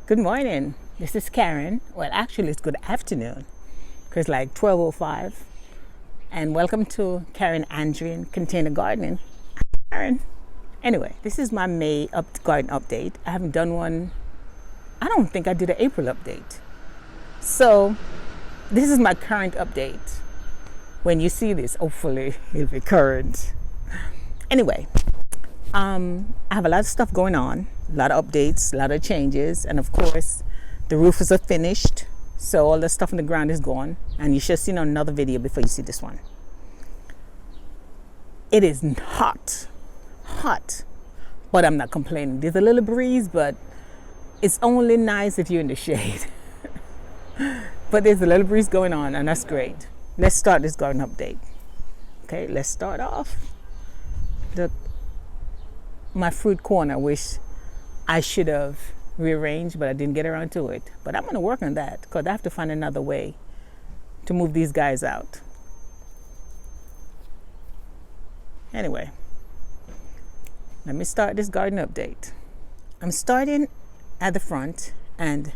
Good morning. This is Karen. Well, actually, it's good afternoon because like 12:05. And welcome to Karen Andrian Container Gardening. I'm Karen. Anyway, this is my May garden update. I haven't done one. I don't think I did an April update. So this is my current update. When you see this, hopefully it'll be current. Anyway, I have a lot of stuff going on, a lot of updates, a lot of changes, and of course, the roofers are finished, so all the stuff on the ground is gone, and you should see another video before you see this one. It is hot, but I'm not complaining. There's a little breeze, but it's only nice if you're in the shade. But there's a little breeze going on, and that's great. Let's start this garden update. Okay, let's start off. My fruit corner, which I should have rearranged, but I didn't get around to it. But I'm going to work on that because I have to find another way to move these guys out. Anyway, let me start this garden update. I'm starting at the front, and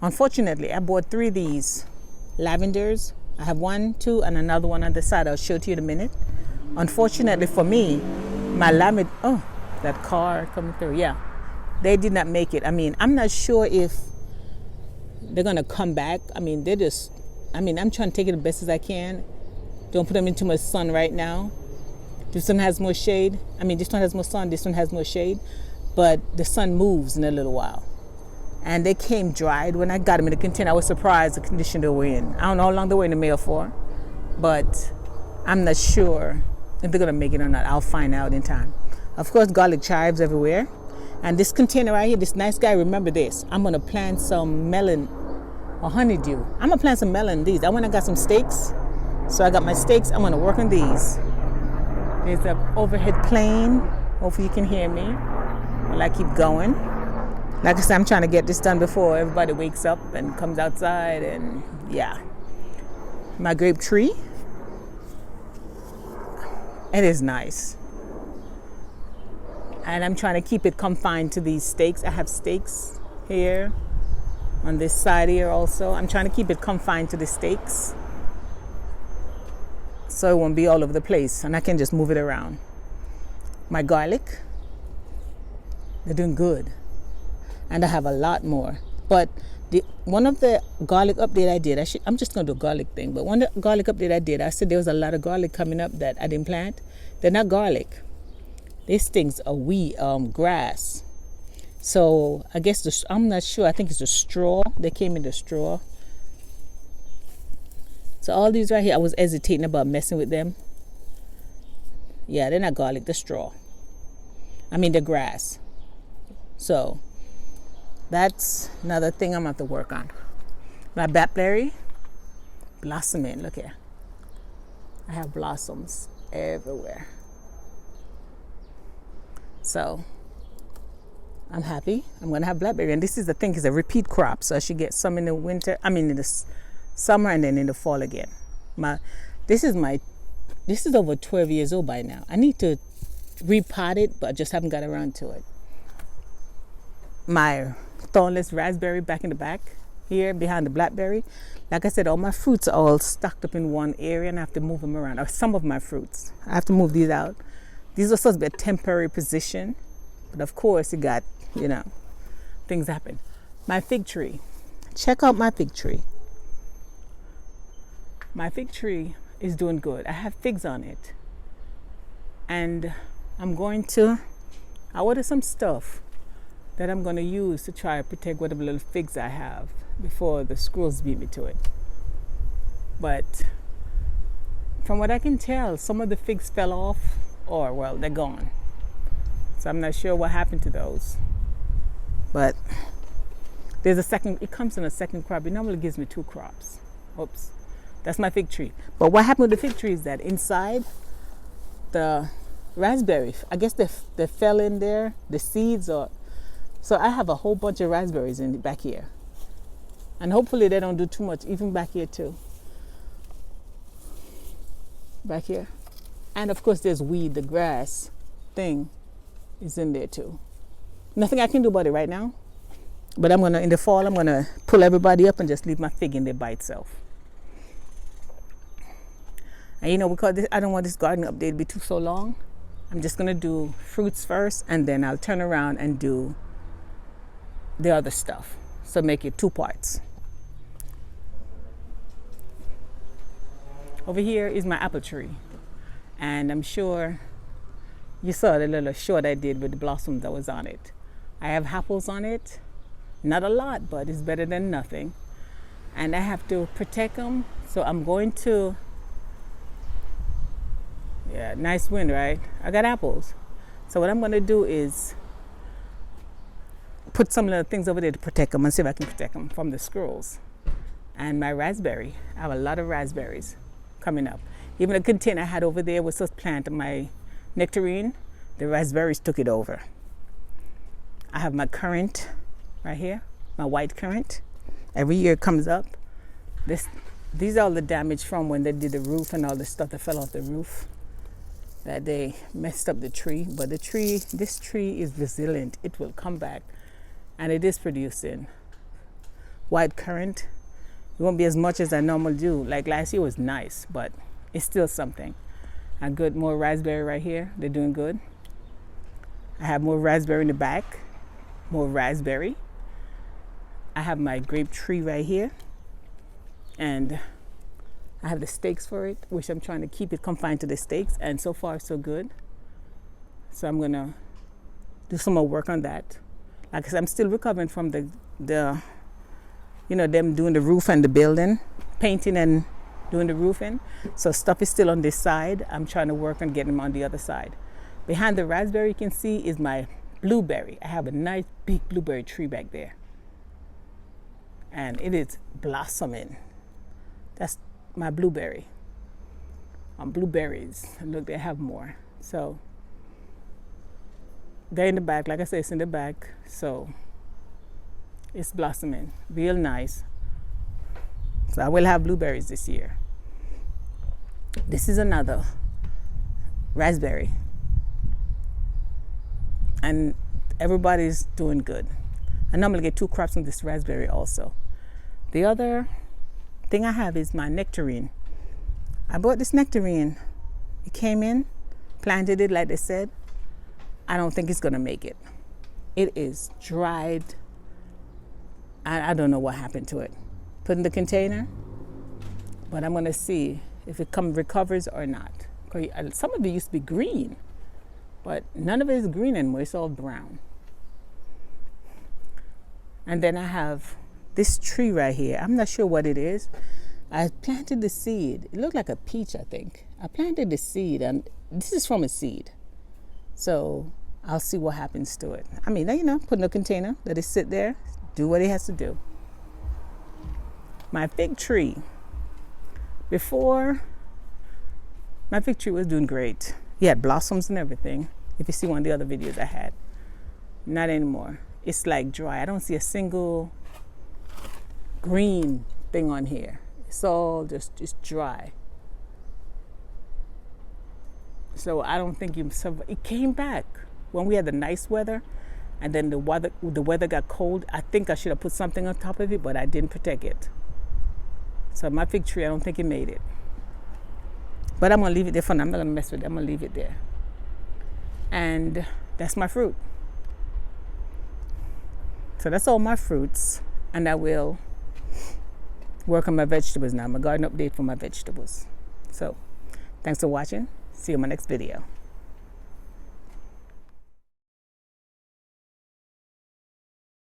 unfortunately, I bought 3 of these lavenders. I have 1, 2, and another one on the side. I'll show it to you in a minute. Unfortunately for me, my lavender, that car coming through, yeah, they did not make it. I mean, I'm not sure if they're gonna come back. I mean, I'm trying to take it the best as I can. Don't put them in too much sun right now. This one has more shade. I mean, this one has more sun, this one has more shade, but the sun moves in a little while. And they came dried when I got them in the container. I was surprised the condition they were in. I don't know how long they were in the mail for, but I'm not sure if they're gonna make it or not. I'll find out in time. Of course, garlic chives everywhere. And this container right here, this nice guy, remember this. I'm gonna plant some melon or honeydew. I'm gonna plant some melon in these. I went and got some stakes. So I got my stakes, I'm gonna work on these. There's an overhead plane. Hopefully you can hear me while I keep going. Like I said, I'm trying to get this done before everybody wakes up and comes outside, and yeah. My grape tree. It is nice. And I'm trying to keep it confined to these stakes. I have stakes here on this side here also. I'm trying to keep it confined to the stakes so it won't be all over the place, and I can just move it around. My garlic, they're doing good. And I have a lot more. But one of the garlic update I did, I'm just going to do a garlic thing, but one of the garlic update I did, I said there was a lot of garlic coming up that I didn't plant. They're not garlic. These things are grass. So I guess I'm not sure. I think it's a straw. They came in the straw. So all these right here, I was hesitating about messing with them. Yeah, they're not garlic. They're straw. I mean, they're grass. So that's another thing I'm going to have to work on. My blackberry blossoming. Look here. I have blossoms everywhere. So I'm happy. I'm going to have blackberry. And this is the thing, it's a repeat crop. So I should get some in the winter. I mean, in the summer and then in the fall again. This is over 12 years old by now. I need to repot it, but I just haven't got around to it. My Thornless Raspberry back in the back here behind the blackberry. Like I said, all my fruits are all stocked up in one area and I have to move them around. Or some of my fruits. I have to move these out. These are supposed to be a temporary position, but of course you got, things happen. My fig tree. Check out my fig tree. My fig tree is doing good. I have figs on it. And I ordered some stuff that I'm going to use to try to protect whatever little figs I have before the squirrels beat me to it. But from what I can tell, some of the figs fell off, or well, they're gone. So I'm not sure what happened to those. But it comes in a second crop. It normally gives me 2 crops. Oops. That's my fig tree. But what happened with the fig tree is that inside the raspberry, I guess they fell in there, the seeds or so I have a whole bunch of raspberries in back here. And hopefully they don't do too much, even back here too. Back here. And of course there's weed, the grass thing is in there too. Nothing I can do about it right now. But I'm gonna, in the fall, I'm gonna pull everybody up and just leave my fig in there by itself. And you know, because I don't want this garden update to be so long, I'm just gonna do fruits first, and then I'll turn around and do the other stuff. So make it 2 parts. Over here is my apple tree, and I'm sure you saw the little short I did with the blossom that was on it. I have apples on it, not a lot, but it's better than nothing. And I have to protect them, so I'm going to, yeah, nice wind, right? I got apples. So what I'm going to do is put some little things over there to protect them and see if I can protect them from the squirrels. And my raspberry, I have a lot of raspberries coming up. Even the container I had over there was just planted my nectarine. The raspberries took it over. I have my currant right here, my white currant. Every year it comes up. These are all the damage from when they did the roof and all the stuff that fell off the roof, that they messed up the tree. But this tree is resilient. It will come back, and it is producing white currant. It won't be as much as I normally do. Like last year was nice, but it's still something. I got more raspberry right here. They're doing good. I have more raspberry in the back, more raspberry. I have my grape tree right here, and I have the stakes for it, which I'm trying to keep it confined to the stakes, and so far so good. So I'm gonna do some more work on that. Like I said, I'm still recovering from the you know, them doing the roof and the building, painting and doing the roofing. So stuff is still on this side. I'm trying to work on getting them on the other side. Behind the raspberry, you can see, is my blueberry. I have a nice big blueberry tree back there, and it is blossoming. That's my blueberry. Blueberries, and look, they have more. So they're in the back. Like I said, it's in the back. So it's blossoming real nice. So I will have blueberries this year. This is another raspberry, and everybody's doing good. I normally get 2 crops from this raspberry also. The other thing I have is my nectarine. I bought this nectarine. It came in, planted it like they said. I don't think it's gonna make it. It is dried. I don't know what happened to it. Put in the container, but I'm gonna see if it recovers or not. Some of it used to be green, but none of it is green anymore. It's all brown. And then I have this tree right here. I'm not sure what it is. I planted the seed. It looked like a peach, I think. I planted the seed, and this is from a seed. So I'll see what happens to it. I mean, you know, put in a container, let it sit there, do what it has to do. My fig tree. Before, my fig tree was doing great. It had blossoms and everything. If you see one of the other videos I had. Not anymore. It's like dry. I don't see a single green thing on here. It's all just dry. So I don't think it came back when we had the nice weather, and then the weather got cold. I think I should have put something on top of it, but I didn't protect it. So my fig tree, I don't think it made it. But I'm gonna leave it there for now. I'm not gonna mess with it. I'm gonna leave it there. And that's my fruit. So that's all my fruits, and I will work on my vegetables now. My garden update for my vegetables. So thanks for watching. See you in my next video.